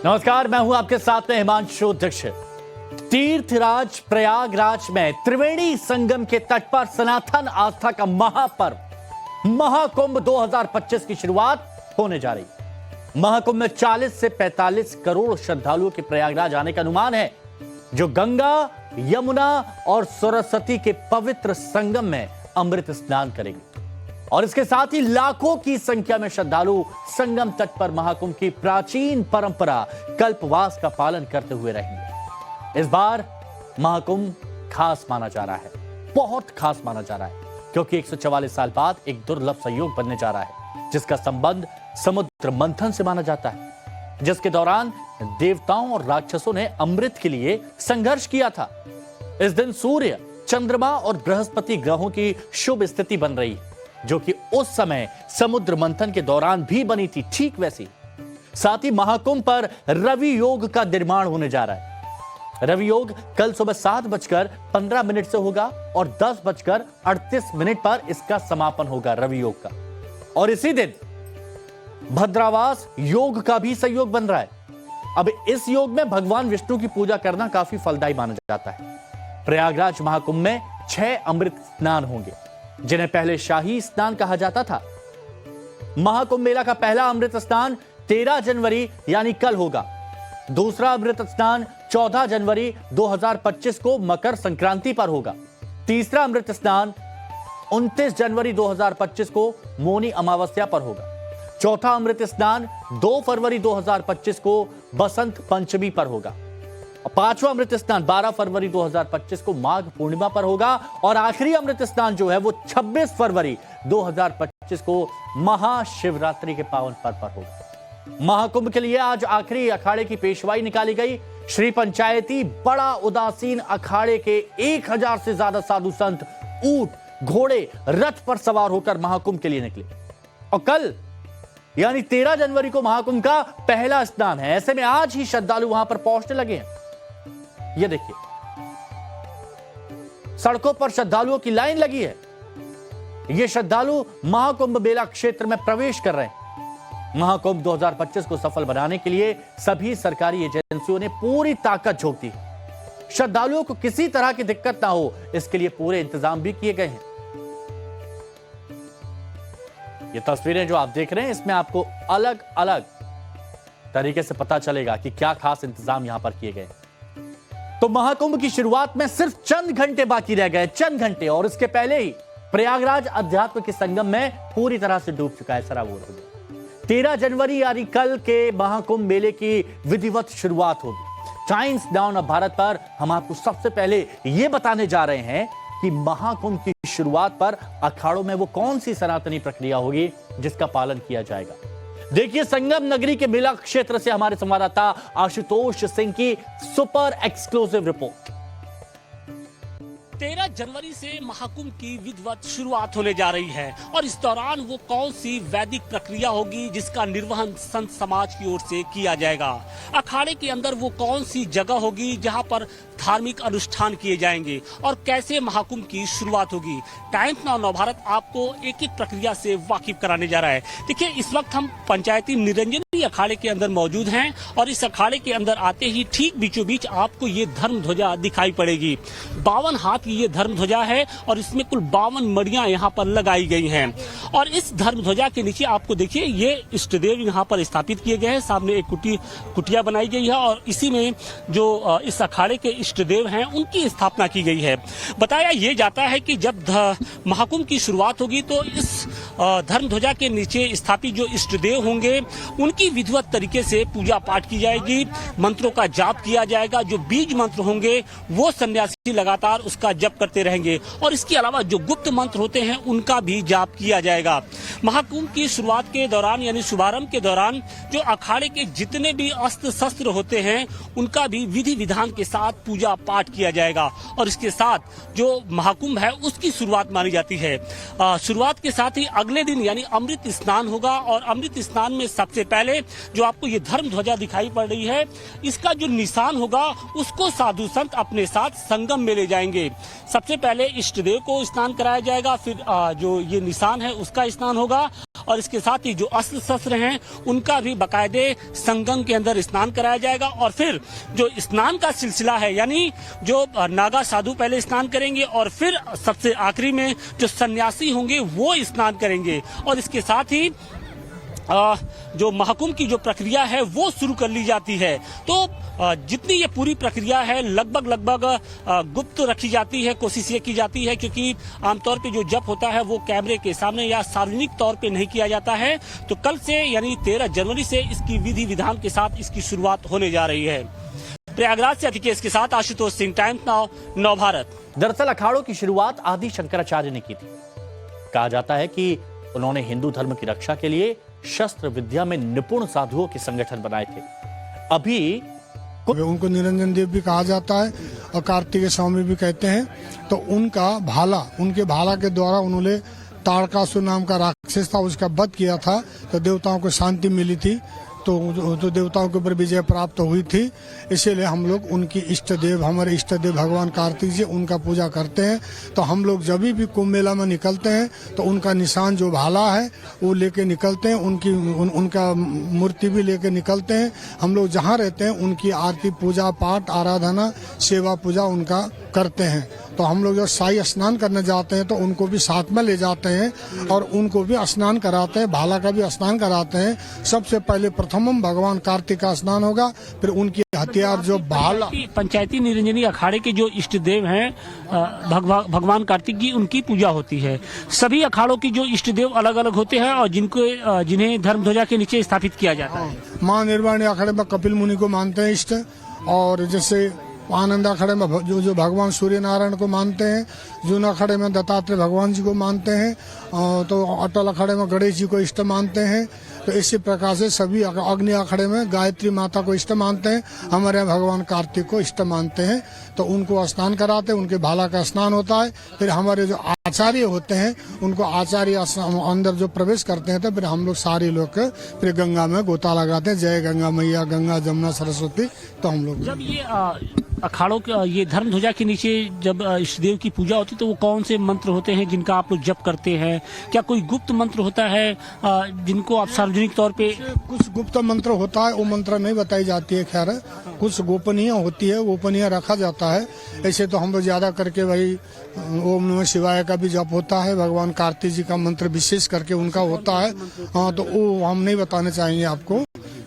नमस्कार, मैं हूं आपके साथ में हिमांशु दीक्षित। तीर्थराज प्रयागराज में त्रिवेणी संगम के तट पर सनातन आस्था का महापर्व महाकुंभ 2025 की शुरुआत होने जा रही है। महाकुंभ में 40 से 45 करोड़ श्रद्धालुओं के प्रयागराज आने का अनुमान है, जो गंगा, यमुना और सरस्वती के पवित्र संगम में अमृत स्नान करेंगे। और इसके साथ ही लाखों की संख्या में श्रद्धालु संगम तट पर महाकुंभ की प्राचीन परंपरा कल्पवास का पालन करते हुए रहेंगे। इस बार महाकुंभ खास माना जा रहा है, बहुत खास माना जा रहा है, क्योंकि 144 साल बाद एक दुर्लभ संयोग बनने जा रहा है, जिसका संबंध समुद्र मंथन से माना जाता है, जिसके दौरान देवताओं और राक्षसों ने अमृत के लिए संघर्ष किया था। इस दिन सूर्य, चंद्रमा और बृहस्पति ग्रहों की शुभ स्थिति बन रही है, जो कि उस समय समुद्र मंथन के दौरान भी बनी थी, ठीक वैसी। साथ ही महाकुंभ पर रवि योग का निर्माण होने जा रहा है। रवि योग कल सुबह 7:15 से होगा और 10:38 पर इसका समापन होगा रवि योग का। और इसी दिन भद्रावास योग का भी संयोग बन रहा है। अब इस योग में भगवान विष्णु की पूजा करना काफी फलदायी माना जाता है। प्रयागराज महाकुंभ में 6 अमृत स्नान होंगे, जिन्हें पहले शाही स्नान कहा जाता था। महाकुंभ मेला का पहला अमृत स्नान 13 जनवरी यानी कल होगा। दूसरा अमृत स्नान 14 जनवरी 2025 को मकर संक्रांति पर होगा। तीसरा अमृत स्नान 29 जनवरी 2025 को मौनी अमावस्या पर होगा। चौथा अमृत स्नान 2 फरवरी 2025 को बसंत पंचमी पर होगा। पांचवा अमृत स्नान 12 फरवरी 2025 को माघ पूर्णिमा पर होगा। और आखिरी अमृत स्नान जो है वो 26 फरवरी 2025 को महाशिवरात्रि के पावन पर्व पर होगा। महाकुंभ के लिए आज आखिरी अखाड़े की पेशवाई निकाली गई। श्री पंचायती बड़ा उदासीन अखाड़े के 1000 से ज्यादा साधु संत ऊंट, घोड़े, रथ पर सवार होकर महाकुंभ के लिए निकले। और कल यानी 13 जनवरी को महाकुंभ का पहला स्नान है। ऐसे में आज ही श्रद्धालु वहां पर पहुंचने लगे हैं। ये देखिए, सड़कों पर श्रद्धालुओं की लाइन लगी है। ये श्रद्धालु महाकुंभ मेला क्षेत्र में प्रवेश कर रहे हैं। महाकुंभ 2025 को सफल बनाने के लिए सभी सरकारी एजेंसियों ने पूरी ताकत झोंक दी है। श्रद्धालुओं को किसी तरह की दिक्कत ना हो, इसके लिए पूरे इंतजाम भी किए गए हैं। ये तस्वीरें जो आप देख रहे हैं, इसमें आपको अलग अलग तरीके से पता चलेगा कि क्या खास इंतजाम यहां पर किए गए। तो महाकुंभ की शुरुआत में सिर्फ चंद घंटे बाकी रह गए, चंद घंटे, और इसके पहले ही प्रयागराज अध्यात्म के संगम में पूरी तरह से डूब चुका है, सराबोर हो गया। 13 जनवरी यानी कल के महाकुंभ मेले की विधिवत शुरुआत होगी। टाइम्स नाउ ऑफ भारत पर हम आपको सबसे पहले यह बताने जा रहे हैं कि महाकुंभ की शुरुआत पर अखाड़ों में वो कौन सी सनातनी प्रक्रिया होगी जिसका पालन किया जाएगा। देखिए, संगम नगरी के मेला क्षेत्र से हमारे संवाददाता आशुतोष सिंह की सुपर एक्सक्लूसिव रिपोर्ट। 13 जनवरी से महाकुंभ की विधिवत शुरुआत होने जा रही है और इस दौरान वो कौन सी वैदिक प्रक्रिया होगी जिसका निर्वहन संत समाज की ओर से किया जाएगा। अखाड़े के अंदर वो कौन सी जगह होगी जहां पर धार्मिक अनुष्ठान किए जाएंगे और कैसे महाकुंभ की शुरुआत होगी। टाइम्स नाउ नव भारत आपको एक एक प्रक्रिया से वाकिफ कराने जा रहा है। देखिए, इस वक्त हम पंचायती निरंजनी अखाड़े के अंदर मौजूद हैं और इस अखाड़े के अंदर आते ही ठीक बीचों बीच आपको ये धर्म ध्वजा दिखाई पड़ेगी। 52 हाथ की ये धर्म ध्वजा है और इसमें कुल 52 मड़ियां यहाँ पर लगाई गई हैं। और इस धर्म ध्वजा के नीचे आपको देखिए ये इष्टदेव यहाँ पर स्थापित किए गए हैं। सामने एक कुटिया बनाई गई है और इसी में जो इस अखाड़े के इष्टदेव हैं उनकी स्थापना की गई है। बताया ये जाता है कि जब महाकुंभ की शुरुआत होगी तो इस धर्म ध्वजा के नीचे स्थापित जो इष्टदेव होंगे उनकी विधिवत तरीके से पूजा पाठ की जाएगी, मंत्रों का जाप किया जाएगा। जो बीज मंत्र होंगे वो सन्यासी लगातार उसका जप करते रहेंगे और इसके अलावा जो गुप्त मंत्र होते हैं उनका भी जाप किया जाएगा। महाकुंभ की शुरुआत के दौरान यानी शुभारंभ के दौरान जो अखाड़े के जितने भी अस्त्र शस्त्र होते हैं उनका भी विधि विधान के साथ पूजा पाठ किया जाएगा और इसके साथ जो महाकुंभ है उसकी शुरुआत मानी जाती है। शुरुआत के साथ ही अगले दिन यानी अमृत स्नान होगा और अमृत स्नान में सबसे पहले जो आपको ये धर्म ध्वजा दिखाई पड़ रही है इसका जो निशान होगा उसको साधु संत अपने साथ संगम में ले जाएंगे। सबसे पहले इष्ट देव को स्नान कराया जाएगा, फिर जो ये निशान है उसका स्नान होगा और इसके साथ ही जो अस्त्र शस्त्र हैं उनका भी बाकायदे संगम के अंदर स्नान कराया जाएगा। और फिर जो स्नान का सिलसिला है, यानी जो नागा साधु पहले स्नान करेंगे और फिर सबसे आखिरी में जो सन्यासी होंगे वो स्नान करेंगे। और इसके साथ ही जो महाकुंभ की जो प्रक्रिया है वो शुरू कर ली जाती है। तो जितनी ये पूरी प्रक्रिया है लगभग गुप्त रखी जाती है, कोशिश ये की जाती है, क्योंकि आमतौर पे जो जप होता है वो कैमरे के सामने या सार्वजनिक तौर पे नहीं किया जाता है। तो कल से यानी 13 जनवरी से इसकी विधि विधान के साथ इसकी शुरुआत होने जा रही है। प्रयागराज से अतिकेश के साथ आशुतोष सिंह, टाइम्स नाउ, नव भारत। दरअसल अखाड़ों की शुरुआत आदि शंकराचार्य ने की थी। कहा जाता है कि उन्होंने हिंदू धर्म की रक्षा के लिए शस्त्र विद्या में निपुण साधुओं के संगठन बनाए थे। अभी उनको निरंजन देव भी कहा जाता है और कार्तिकेय स्वामी भी कहते हैं। तो उनके भाला के द्वारा उन्होंने तारकासुर नाम का राक्षस था, उसका वध किया था, तो देवताओं को शांति मिली थी, तो देवताओं के ऊपर विजय प्राप्त हुई थी। इसीलिए हम लोग उनकी इष्ट देव, हमारे इष्ट देव भगवान कार्तिक जी, उनका पूजा करते हैं। तो हम लोग जब भी कुंभ मेला में निकलते हैं तो उनका निशान जो भाला है वो लेके निकलते हैं, उनका मूर्ति भी लेके निकलते हैं। हम लोग जहाँ रहते हैं उनकी आरती, पूजा पाठ, आराधना, सेवा पूजा उनका करते हैं। तो हम लोग जब शाही स्नान करने जाते हैं तो उनको भी साथ में ले जाते हैं और उनको भी स्नान कराते हैं, भाला का भी स्नान कराते हैं। सबसे पहले प्रथमम भगवान कार्तिक का स्नान होगा, फिर उनकी हथियार जो भाला। पंचायती निरंजनी अखाड़े के जो इष्ट देव हैं भगवान कार्तिक जी, उनकी पूजा होती है। सभी अखाड़ों की जो इष्ट देव अलग अलग होते हैं और जिन्हें धर्म ध्वजा के नीचे स्थापित किया जाता है। माँ निर्वाणी अखाड़े में कपिल मुनि को मानते हैं इष्ट, और जैसे आनंद अखाड़े में जो भगवान सूर्य नारायण को मानते हैं, जून अखाड़े में दत्तात्रेय भगवान जी को मानते हैं, तो अटल अखाड़े में गणेश जी को इष्ट मानते हैं। तो इसी प्रकार से सभी अग्नि अखाड़े में गायत्री माता को इष्ट मानते हैं, हमारे यहाँ भगवान कार्तिक को इष्ट मानते हैं। तो उनको स्नान कराते हैं, उनके भाला का स्नान होता है। फिर हमारे जो आचार्य होते हैं उनको आचार्य अंदर जो प्रवेश करते हैं, तो फिर हम लोग सारे लोग फिर गंगा में गोता लगाते हैं, जय गंगा मैया, गंगा जमुना सरस्वती। तो हम लोग जब ये अखाड़ों के ये धर्म ध्वजा के नीचे जब इष्टदेव की पूजा होती है तो वो कौन से मंत्र होते हैं जिनका आप लोग जप करते हैं? क्या कोई गुप्त मंत्र होता है जिनको आप सार्वजनिक तौर पे? कुछ गुप्त मंत्र होता है, वो मंत्र नहीं बताई जाती है, खैर कुछ गोपनीय होती है, गोपनीय रखा जाता है। ऐसे तो हम लोग ज्यादा करके भाई ओम नमः शिवाय का भी जप होता है, भगवान कार्तिक जी का मंत्र विशेष करके उनका होता है। हाँ, तो वो हम नहीं बताने चाहेंगे आपको,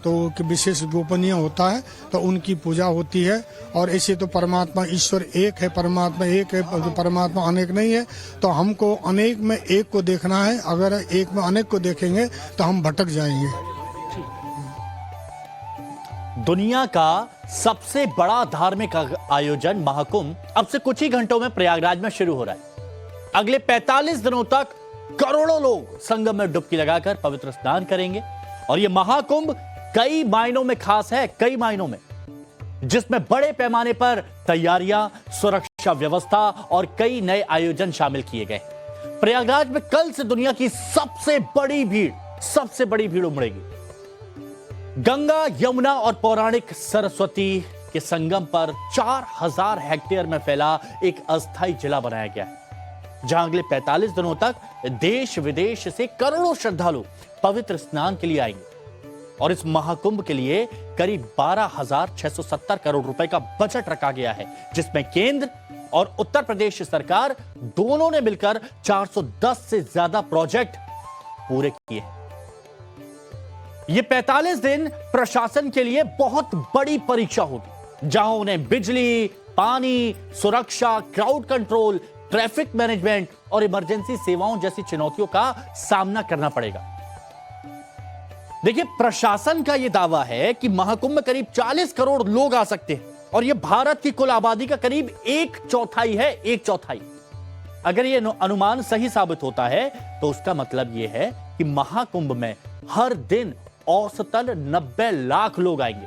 तो विशेष गोपनीय होता है, तो उनकी पूजा होती है। और ऐसे तो परमात्मा ईश्वर एक है, परमात्मा एक है, परमात्मा अनेक नहीं है। तो हमको अनेक में एक को देखना है, अगर एक में अनेक को देखेंगे तो हम भटक जाएंगे। दुनिया का सबसे बड़ा धार्मिक आयोजन महाकुंभ अब से कुछ ही घंटों में प्रयागराज में शुरू हो रहा है। अगले 45 दिनों तक करोड़ों लोग संगम में डुबकी लगाकर पवित्र स्नान करेंगे। और यह महाकुंभ कई मायनों में खास है, कई मायनों में, जिसमें बड़े पैमाने पर तैयारियां, सुरक्षा व्यवस्था और कई नए आयोजन शामिल किए गए। प्रयागराज में कल से दुनिया की सबसे बड़ी भीड़ उमड़ेगी। गंगा, यमुना और पौराणिक सरस्वती के संगम पर 4000 हेक्टेयर में फैला एक अस्थायी जिला बनाया गया है, जहां अगले 45 दिनों तक देश विदेश से करोड़ों श्रद्धालु पवित्र स्नान के लिए आएंगे। और इस महाकुंभ के लिए करीब 12,670 करोड़ रुपए का बजट रखा गया है, जिसमें केंद्र और उत्तर प्रदेश सरकार दोनों ने मिलकर 410 से ज्यादा प्रोजेक्ट पूरे किए हैं। ये 45 दिन प्रशासन के लिए बहुत बड़ी परीक्षा होगी, जहां उन्हें बिजली, पानी, सुरक्षा, क्राउड कंट्रोल, ट्रैफिक मैनेजमेंट और इमरजेंसी सेवाओं जैसी चुनौतियों का सामना करना पड़ेगा। देखिए, प्रशासन का यह दावा है कि महाकुंभ में करीब 40 करोड़ लोग आ सकते हैं और यह भारत की कुल आबादी का करीब 1/4 है, 1/4। अगर यह अनुमान सही साबित होता है तो उसका मतलब यह है कि महाकुंभ में हर दिन औसतन 90 लाख लोग आएंगे।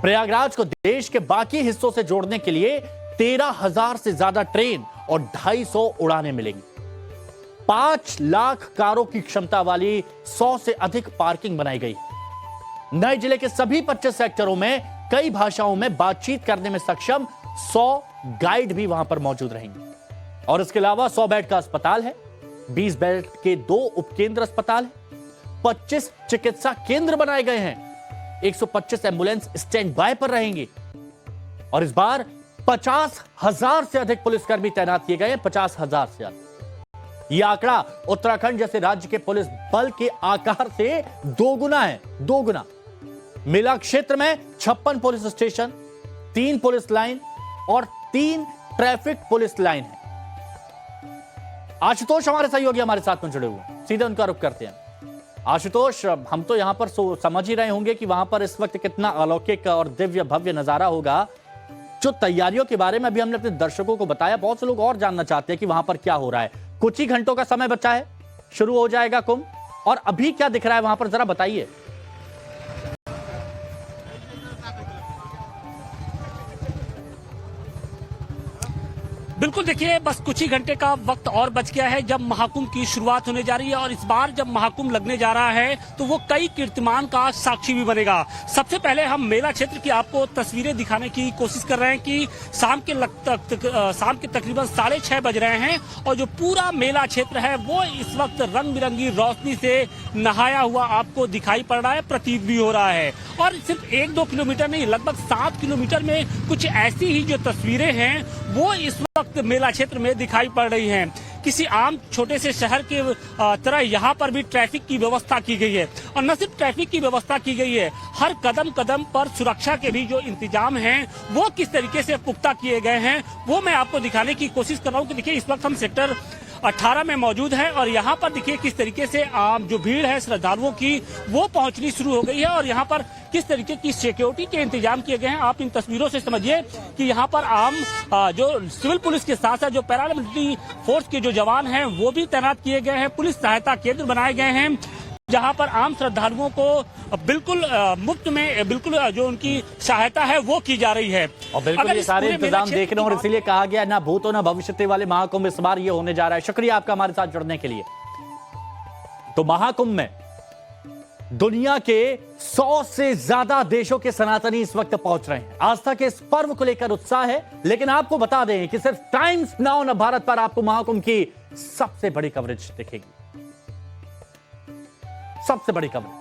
प्रयागराज को देश के बाकी हिस्सों से जोड़ने के लिए 13,000 से ज्यादा ट्रेन और 250 उड़ानें मिलेंगी। 5 लाख कारों की क्षमता वाली 100 से अधिक पार्किंग बनाई गई। नए जिले के सभी 25 सेक्टरों में कई भाषाओं में बातचीत करने में सक्षम 100 गाइड भी वहां पर मौजूद रहेंगे। और इसके अलावा 100 बेड का अस्पताल है, 20 बेड के 2 उपकेंद्र अस्पताल हैं, 25 चिकित्सा केंद्र बनाए गए हैं, 125 एम्बुलेंस स्टैंड बाय पर रहेंगे और इस बार 50,000 से अधिक पुलिसकर्मी तैनात किए गए हैं। 50,000 से अधिक। यह आंकड़ा उत्तराखंड जैसे राज्य के पुलिस बल के आकार से 2 गुना है। 2 गुना। मेला क्षेत्र में 56 पुलिस स्टेशन, 3 पुलिस लाइन और 3 ट्रैफिक पुलिस लाइन है। आशुतोष हमारे सहयोगी हमारे साथ में जुड़े हुए हैं, सीधे उनका रुख करते हैं। आशुतोष, हम तो यहां पर समझ ही रहे होंगे कि वहां पर इस वक्त कितना अलौकिक और दिव्य भव्य नजारा होगा। जो तैयारियों के बारे में अभी हमने अपने दर्शकों को बताया, बहुत से लोग और जानना चाहते हैं कि वहां पर क्या हो रहा है। कुछ ही घंटों का समय बचा है, शुरू हो जाएगा कुंभ, और अभी क्या दिख रहा है वहां पर, जरा बताइए। बिल्कुल, देखिए बस कुछ ही घंटे का वक्त और बच गया है जब महाकुंभ की शुरुआत होने जा रही है। और इस बार जब महाकुंभ लगने जा रहा है तो वो कई कीर्तिमान का साक्षी भी बनेगा। सबसे पहले हम मेला क्षेत्र की आपको तस्वीरें दिखाने की कोशिश कर रहे हैं कि शाम के तकरीबन 6:30 बज रहे हैं और जो पूरा मेला क्षेत्र है वो इस वक्त रंग बिरंगी रोशनी से नहाया हुआ आपको दिखाई पड़ रहा है, प्रतीत भी हो रहा है। और सिर्फ 1-2 किलोमीटर नहीं, लगभग 7 किलोमीटर में कुछ ऐसी ही जो तस्वीरें हैं वो इस वक्त मेला क्षेत्र में दिखाई पड़ रही हैं। किसी आम छोटे से शहर के तरह यहाँ पर भी ट्रैफिक की व्यवस्था की गई है। और न सिर्फ ट्रैफिक की व्यवस्था की गई है, हर कदम कदम पर सुरक्षा के भी जो इंतजाम हैं वो किस तरीके से पुख्ता किए गए हैं वो मैं आपको दिखाने की कोशिश कर रहा हूँ। कि देखिए इस वक्त हम सेक्टर 18 में मौजूद है और यहाँ पर देखिए किस तरीके से जो भीड़ है श्रद्धालुओं की वो पहुंचनी शुरू हो गई है और यहाँ पर किस तरीके की सिक्योरिटी के इंतजाम किए गए हैं। आप इन तस्वीरों से समझिए कि यहाँ पर जो सिविल पुलिस के साथ साथ जो पैरामिलिट्री फोर्स के जो जवान हैं वो भी तैनात किए गए हैं। पुलिस सहायता केंद्र बनाए गए हैं जहां पर आम श्रद्धालुओं को बिल्कुल मुफ्त में बिल्कुल जो उनकी सहायता है वो की जा रही है। और बिल्कुल ये सारे इंतजाम देख रहे हैं और इसीलिए कहा गया ना भूतो ना भविष्यति वाले महाकुंभ इस बार ये होने जा रहा है। शुक्रिया आपका हमारे साथ जुड़ने के लिए। तो महाकुंभ में दुनिया के 100 से ज्यादा देशों के सनातनी इस वक्त पहुंच रहे हैं। आस्था के इस पर्व को लेकर उत्साह है, लेकिन आपको बता दें कि सिर्फ टाइम्स नाउ न भारत पर आपको महाकुंभ की सबसे बड़ी कवरेज दिखेगी। सबसे बड़ी कवरेज,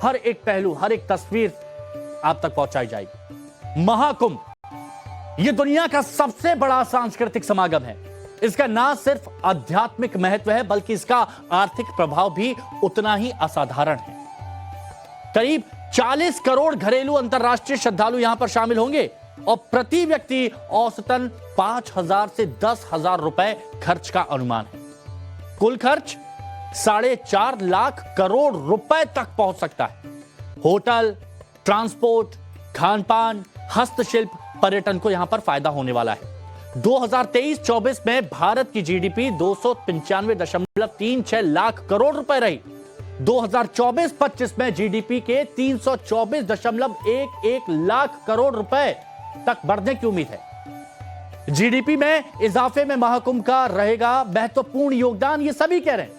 हर एक पहलू, हर एक तस्वीर आप तक पहुंचाई जाएगी। महाकुंभ यह दुनिया का सबसे बड़ा सांस्कृतिक समागम है। इसका ना सिर्फ आध्यात्मिक महत्व है बल्कि इसका आर्थिक प्रभाव भी उतना ही असाधारण है। करीब 40 करोड़ घरेलू अंतरराष्ट्रीय श्रद्धालु यहां पर शामिल होंगे और प्रति व्यक्ति औसतन 5,000 से 10,000 रुपए खर्च का अनुमान है। कुल खर्च 4.5 लाख करोड़ रुपए तक पहुंच सकता है। होटल, ट्रांसपोर्ट, खान पान, हस्तशिल्प, पर्यटन को यहां पर फायदा होने वाला है। 2023-24 में भारत की जीडीपी 295.36 लाख करोड़ रुपए रही। 2024-25 में जीडीपी के 324.11 लाख करोड़ रुपए तक बढ़ने की उम्मीद है। जीडीपी में इजाफे में महाकुंभ का रहेगा महत्वपूर्ण योगदान, ये सभी कह रहे हैं।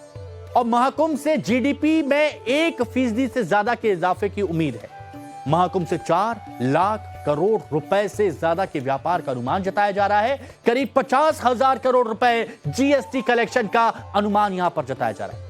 और महाकुंभ से जीडीपी में 1% से ज्यादा के इजाफे की उम्मीद है। महाकुंभ से 4 लाख करोड़ रुपए से ज्यादा के व्यापार का अनुमान जताया जा रहा है। करीब 50,000 करोड़ रुपए जीएसटी कलेक्शन का अनुमान यहां पर जताया जा रहा है।